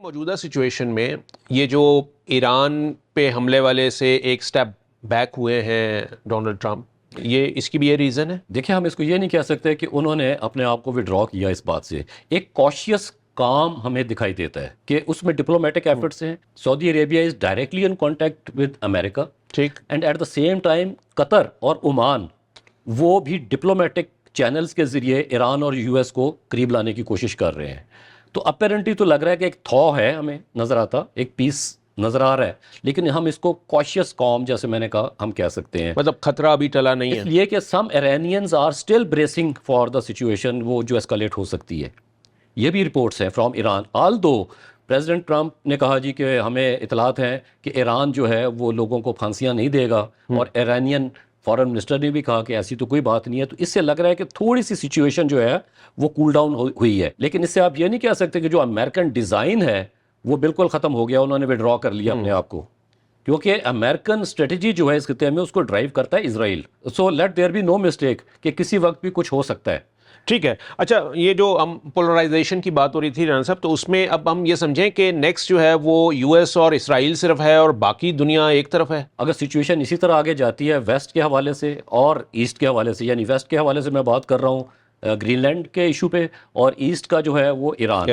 मौजूदा सिचुएशन में ये जो ईरान पे हमले वाले से एक स्टेप बैक हुए हैं डोनाल्ड ट्रंप, ये इसकी भी ये रीज़न है? देखिए, हम इसको ये नहीं कह सकते कि उन्होंने अपने आप को विड्रॉ किया इस बात से। एक कॉशियस काम हमें दिखाई देता है कि उसमें डिप्लोमेटिक एफर्ट्स हैं। Saudi Arabia is directly in contact with America, ठीक। And at the same time Qatar और ओमान वो भी डिप्लोमेटिक चैनल्स के ज़रिए ईरान और यूएस को करीब लाने की कोशिश कर रहे हैं। तो अपेरेंटली तो लग रहा है कि एक थॉ है, हमें नज़र आता, एक पीस नज़र आ रहा है, लेकिन हम इसको कॉशियस कॉम जैसे मैंने कहा हम कह सकते हैं। मतलब खतरा अभी टला नहीं है, इसलिए कि some Iranians are still bracing for the situation, वो जो एस्केलेट हो सकती है। ये भी रिपोर्ट्स हैं फ्रॉम ईरान। आल दो प्रेसिडेंट ट्रंप ने कहा जी कि हमें इतलात हैं कि ईरान जो है वो लोगों को फांसियां नहीं देगा, और ईरानियन फॉरेन मिनिस्टर ने भी कहा कि ऐसी तो कोई बात नहीं है। तो इससे लग रहा है कि थोड़ी सी सिचुएशन जो है वो कूल डाउन हुई है। लेकिन इससे आप ये नहीं कह सकते कि जो अमेरिकन डिज़ाइन है वो बिल्कुल ख़त्म हो गया, उन्होंने विड्रॉ कर लिया अपने आप को, क्योंकि अमेरिकन स्ट्रेटजी जो है इस खिते में उसको ड्राइव करता है Israel. So let there be no mistake कि किसी वक्त भी कुछ हो सकता है। ठीक है। अच्छा, ये जो हम पोलराइजेशन की बात हो रही थी राना साहब, तो उसमें अब हम ये समझें कि नेक्स्ट जो है वो यूएस और इसराइल सिर्फ है और बाकी दुनिया एक तरफ है? अगर सिचुएशन इसी तरह आगे जाती है वेस्ट के हवाले से और ईस्ट के हवाले से, यानी वेस्ट के हवाले से मैं बात कर रहा हूँ ग्रीनलैंड के इशू पे, और ईस्ट का जो है वो ईरान।